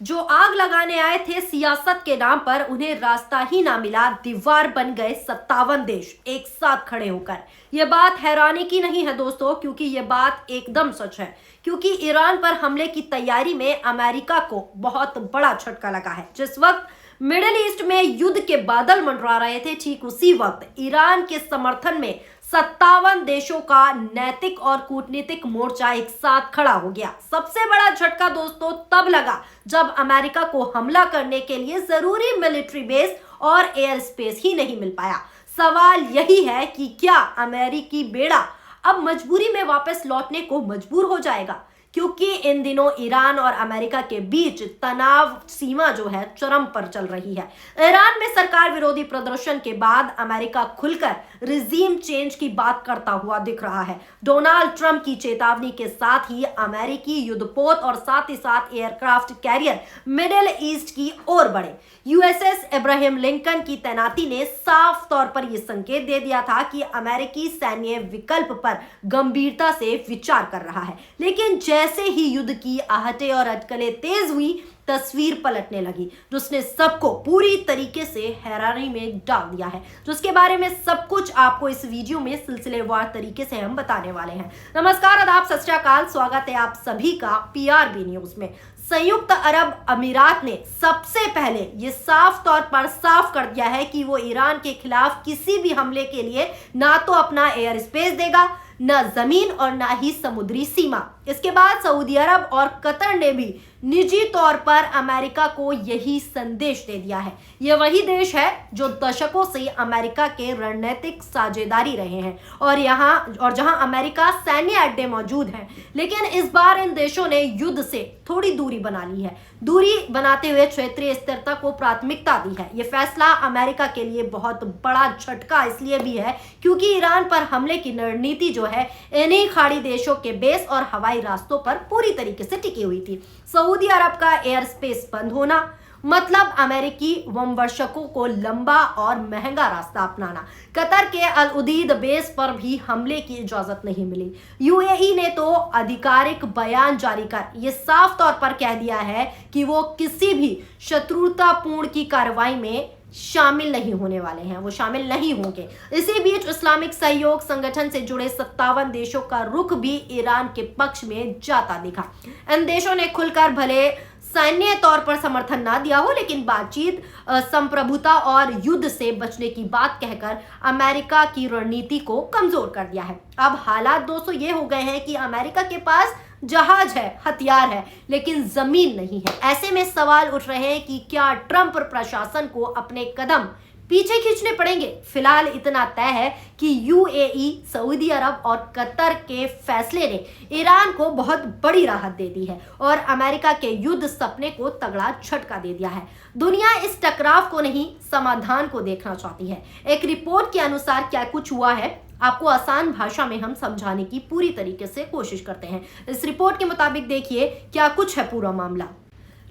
जो आग लगाने आए थे सियासत के नाम पर, उन्हें रास्ता ही ना मिला, दीवार बन गए 57 देश एक साथ खड़े होकर। यह बात हैरानी की नहीं है दोस्तों, क्योंकि यह बात एकदम सच है। क्योंकि ईरान पर हमले की तैयारी में अमेरिका को बहुत बड़ा झटका लगा है। जिस वक्त मिडिल ईस्ट में युद्ध के बादल मंडरा रहे थे, ठीक उसी वक्त ईरान के समर्थन में 57 देशों का नैतिक और कूटनीतिक मोर्चा एक साथ खड़ा हो गया। सबसे बड़ा झटका दोस्तों तब लगा जब अमेरिका को हमला करने के लिए जरूरी मिलिट्री बेस और एयर स्पेस ही नहीं मिल पाया। सवाल यही है कि क्या अमेरिकी बेड़ा अब मजबूरी में वापस लौटने को मजबूर हो जाएगा, क्योंकि इन दिनों ईरान और अमेरिका के बीच तनाव सीमा जो है चरम पर चल रही है। ईरान में सरकार विरोधी प्रदर्शन के बाद अमेरिका खुलकर रिजीम चेंज की बात करता हुआ दिख रहा है। डोनाल्ड ट्रंप की चेतावनी के साथ ही अमेरिकी युद्धपोत और साथ ही साथ एयरक्राफ्ट कैरियर मिडिल ईस्ट की ओर बढ़े। यूएसएस अब्राहम लिंकन की तैनाती ने साफ तौर पर यह संकेत दे दिया था कि अमेरिकी सैन्य विकल्प पर गंभीरता से विचार कर रहा है। लेकिन जैसे ही युद्ध की आहटें और अटकलें तेज हुई, तस्वीर पलटने लगी, जिसने सबको पूरी तरीके से हैरानी में डाल दिया है। जिसके बारे में सब कुछ आपको इस वीडियो में सिलसिलेवार तरीके से हम बताने वाले हैं। नमस्कार, आदाब, सत श्री अकाल, स्वागत है आप सभी का पीआरबी न्यूज में। संयुक्त अरब अमीरात ने सबसे पहले ये साफ तौर पर साफ कर दिया है कि वो ईरान के खिलाफ किसी भी हमले के लिए ना तो अपना एयर स्पेस देगा, न जमीन और ना ही समुद्री सीमा। इसके बाद सऊदी अरब और कतर ने भी निजी तौर पर अमेरिका को यही संदेश दे दिया है। यह वही देश है जो दशकों से अमेरिका के रणनीतिक साझेदारी रहे हैं और जहां अमेरिका सैन्य अड्डे मौजूद हैं। लेकिन इस बार इन देशों ने युद्ध से थोड़ी दूरी बना ली है। दूरी बनाते हुए क्षेत्रीय स्थिरता को प्राथमिकता दी है। यह फैसला अमेरिका के लिए बहुत बड़ा झटका इसलिए भी है क्योंकि ईरान पर हमले की रणनीति जो है इन्हीं खाड़ी देशों के बेस और हवाई रास्तों पर पूरी तरीके से टिकी हुई थी। सऊदी अरब का एयर स्पेस बंद होना मतलब अमेरिकी बमवर्षकों को लंबा और महंगा रास्ता अपनाना। कतर के अल उदीद बेस पर भी हमले की इजाजत नहीं मिली। यूएई ने तो आधिकारिक बयान जारी कर यह साफ तौर पर कह दिया है कि वो किसी भी शत्रुतापूर्ण की कार्रवाई में शामिल नहीं होने वाले हैं, वो शामिल नहीं होंगे। इसी बीच इस्लामिक सहयोग संगठन से जुड़े 57 देशों का रुख भी ईरान के पक्ष में जाता दिखा। इन देशों ने खुलकर भले सैन्य तौर पर समर्थन ना दिया हो, लेकिन बातचीत, संप्रभुता और युद्ध से बचने की बात कहकर अमेरिका की रणनीति को कमजोर कर दिया है। अब हालात दोस्तों ये हो गए हैं कि अमेरिका के पास जहाज है, हथियार है, लेकिन जमीन नहीं है। ऐसे में सवाल उठ रहे हैं कि क्या ट्रंप प्रशासन को अपने कदम पीछे खींचने पड़ेंगे। फिलहाल इतना तय है कि यूएई, सऊदी अरब और कतर के फैसले ने ईरान को बहुत बड़ी राहत दे दी है और अमेरिका के युद्ध सपने को तगड़ा झटका दे दिया है। दुनिया इस टकराव को नहीं, समाधान को देखना चाहती है। एक रिपोर्ट के अनुसार क्या कुछ हुआ है, आपको आसान भाषा में हम समझाने की पूरी तरीके से कोशिश करते हैं। इस रिपोर्ट के मुताबिक देखिए क्या कुछ है पूरा मामला।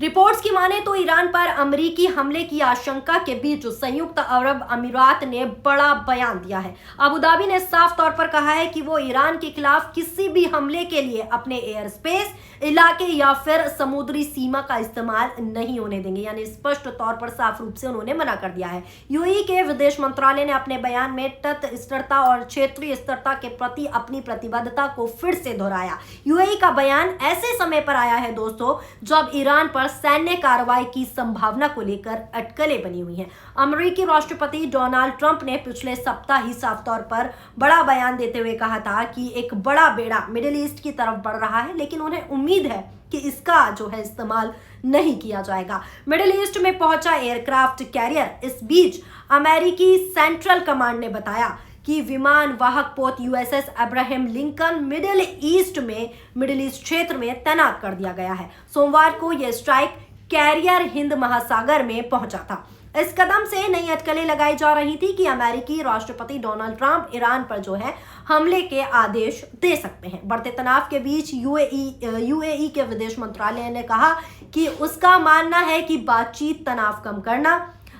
रिपोर्ट्स की माने तो ईरान पर अमेरिकी हमले की आशंका के बीच संयुक्त अरब अमीरात ने बड़ा बयान दिया है। अबू धाबी ने साफ तौर पर कहा है कि वो ईरान के खिलाफ किसी भी हमले के लिए अपने एयर स्पेस इलाके या फिर समुद्री सीमा का इस्तेमाल नहीं होने देंगे, यानी स्पष्ट तौर पर साफ रूप से उन्होंने मना कर दिया है। यूएई के विदेश मंत्रालय ने अपने बयान में तटस्थ स्थिरता और क्षेत्रीय स्थिरता के प्रति अपनी प्रतिबद्धता को फिर से दोहराया। यूएई का बयान ऐसे समय पर आया है दोस्तों जब ईरान पर सैन्य कार्रवाई की संभावना को लेकर अटकलें बनी हुई हैं। अमेरिकी राष्ट्रपति डोनाल्ड ट्रंप ने पिछले सप्ताह ही साफ तौर पर बड़ा बयान देते हुए कहा था कि एक बड़ा बेड़ा मिडिल ईस्ट की तरफ बढ़ रहा है, लेकिन उन्हें उम्मीद है कि इसका जो है इस्तेमाल नहीं किया जाएगा। मिडिल ईस्ट में पहुंचा एयरक्राफ्ट कैरियर। इस बीच अमेरिकी सेंट्रल कमांड ने बताया कि विमान वाहक पोत USS Abraham Lincoln middle east क्षेत्र में तैनात कर दिया गया है। सोमवार को यह स्ट्राइक कैरियर हिंद महासागर में पहुंचा था। इस कदम से नई अटकलें लगाई जा रही थी कि अमेरिकी राष्ट्रपति डोनाल्ड ट्रंप ईरान पर जो है हमले के आदेश दे सकते हैं। बढ़ते तनाव के बीच यूएई के विदेश मंत्रालय ने कहा कि उसका मानना है कि बातचीत, तनाव कम करना,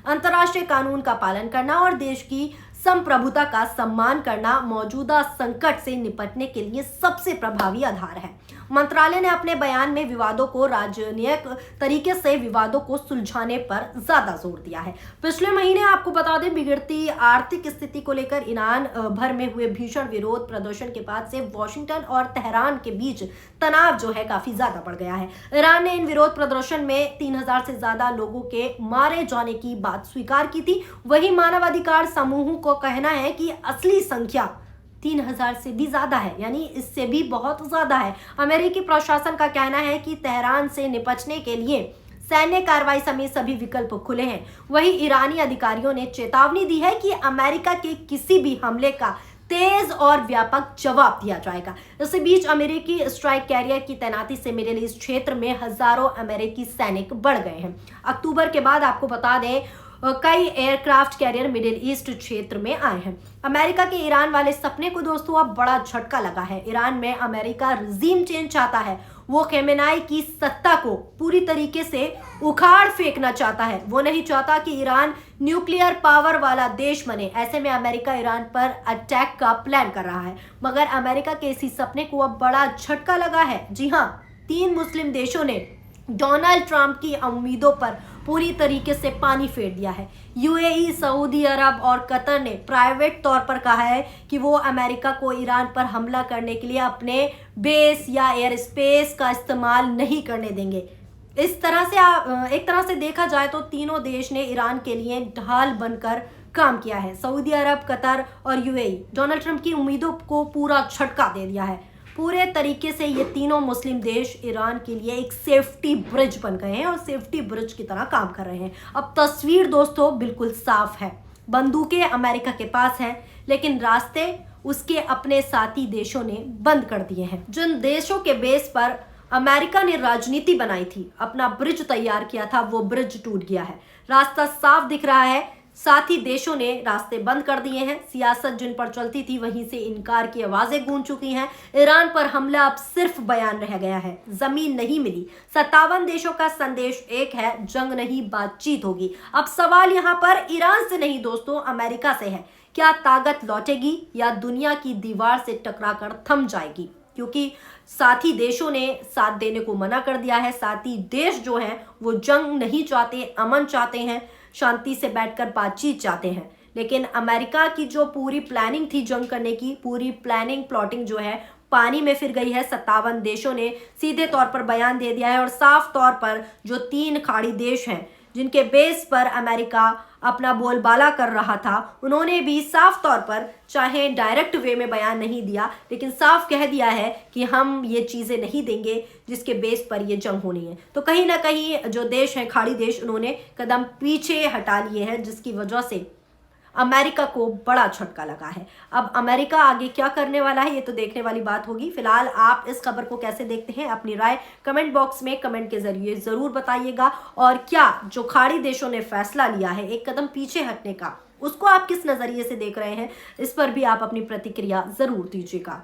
अंतर्राष्ट्रीय कानून का पालन करना और देश की संप्रभुता का सम्मान करना मौजूदा संकट से निपटने के लिए सबसे प्रभावी आधार है। मंत्रालय ने अपने बयान में विवादों को राजनीतिक तरीके से विवादों को सुलझाने पर ज्यादा जोर दिया है। पिछले महीने आपको बता दें, बिगड़ती आर्थिक स्थिति को लेकर ईरान भर में हुए भीषण विरोध प्रदर्शन के बाद से वॉशिंगटन और तेहरान के बीच तनाव जो है काफी ज्यादा बढ़ गया है। ईरान ने इन विरोध प्रदर्शन में 3000 से ज्यादा लोगों के मारे जाने की बात स्वीकार की थी। वही मानवाधिकार समूहों को कहना है कि असली संख्या 3000 से भी ज्यादा है, यानी इससे भी बहुत ज्यादा है। अमेरिकी प्रशासन का कहना है कि तेहरान से निपटने के लिए सैन्य कार्रवाई समेत सभी विकल्प खुले हैं। वही ईरानी अधिकारियों ने चेतावनी दी है कि अमेरिका के किसी भी हमले का तेज और व्यापक जवाब दिया जाएगा। इसी बीच अमेरिकी स्ट्राइक कैरियर की तैनाती से मिडिल ईस्ट क्षेत्र में हजारों अमेरिकी सैनिक बढ़ गए हैं। अक्टूबर के बाद आपको बता दें, कई एयरक्राफ्ट कैरियर मिडिल ईस्ट क्षेत्र में आए हैं। अमेरिका के ईरान वाले सपने को दोस्तों अब बड़ा झटका लगा है। ईरान में अमेरिका रिजीम चेंज चाहता है। वो खेमेनाई की सत्ता को पूरी तरीके से उखाड़ फेंकना चाहता है। वो नहीं चाहता कि ईरान न्यूक्लियर पावर वाला देश बने। ऐसे में अमेरिका ईरान पर अटैक का प्लान कर रहा है, मगर अमेरिका के इसी सपने को अब बड़ा झटका लगा है। जी हाँ, 3 मुस्लिम देशों ने डोनाल्ड ट्रंप की उम्मीदों पर पूरी तरीके से पानी फेर दिया है। यूएई, सऊदी अरब और कतर ने प्राइवेट तौर पर कहा है कि वो अमेरिका को ईरान पर हमला करने के लिए अपने बेस या एयर स्पेस का इस्तेमाल नहीं करने देंगे। इस तरह से एक तरह से देखा जाए तो तीनों देश ने ईरान के लिए ढाल बनकर काम किया है। सऊदी अरब, कतर और यूएई डोनाल्ड ट्रंप की उम्मीदों को पूरा झटका दे दिया है। पूरे तरीके से ये तीनों मुस्लिम देश ईरान के लिए एक सेफ्टी ब्रिज बन गए हैं और सेफ्टी ब्रिज की तरह काम कर रहे हैं। अब तस्वीर दोस्तों बिल्कुल साफ है। बंदूकें अमेरिका के पास हैं, लेकिन रास्ते उसके अपने साथी देशों ने बंद कर दिए हैं। जिन देशों के बेस पर अमेरिका ने राजनीति बनाई थी, अपना ब्रिज तैयार किया था, वो ब्रिज टूट गया है। रास्ता साफ दिख रहा है, साथी देशों ने रास्ते बंद कर दिए हैं। सियासत जिन पर चलती थी वहीं से इनकार की आवाजें गूंज चुकी हैं। ईरान पर हमला अब सिर्फ बयान रह गया है, जमीन नहीं मिली। 57 देशों का संदेश एक है, जंग नहीं बातचीत होगी। अब सवाल यहाँ पर ईरान से नहीं दोस्तों, अमेरिका से है। क्या ताकत लौटेगी या दुनिया की दीवार से टकराकर थम जाएगी? क्योंकि साथी देशों ने साथ देने को मना कर दिया है। साथी देश जो हैं वो जंग नहीं चाहते, अमन चाहते हैं, शांति से बैठकर बातचीत चाहते हैं। लेकिन अमेरिका की जो पूरी प्लानिंग थी जंग करने की, पूरी प्लानिंग जो है पानी में फिर गई है। 57 देशों ने सीधे तौर पर बयान दे दिया है और साफ तौर पर जो 3 खाड़ी देश हैं जिनके बेस पर अमेरिका अपना बोलबाला कर रहा था, उन्होंने भी साफ तौर पर, चाहे डायरेक्ट वे में बयान नहीं दिया, लेकिन साफ कह दिया है कि हम ये चीज़ें नहीं देंगे जिसके बेस पर ये जंग होनी है। तो कहीं ना कहीं जो देश हैं, खाड़ी देश, उन्होंने कदम पीछे हटा लिए हैं, जिसकी वजह से अमेरिका को बड़ा झटका लगा है। अब अमेरिका आगे क्या करने वाला है ये तो देखने वाली बात होगी। फिलहाल आप इस खबर को कैसे देखते हैं, अपनी राय कमेंट बॉक्स में कमेंट के जरिए जरूर बताइएगा। और क्या जो खाड़ी देशों ने फैसला लिया है एक कदम पीछे हटने का, उसको आप किस नजरिए से देख रहे हैं, इस पर भी आप अपनी प्रतिक्रिया जरूर दीजिएगा।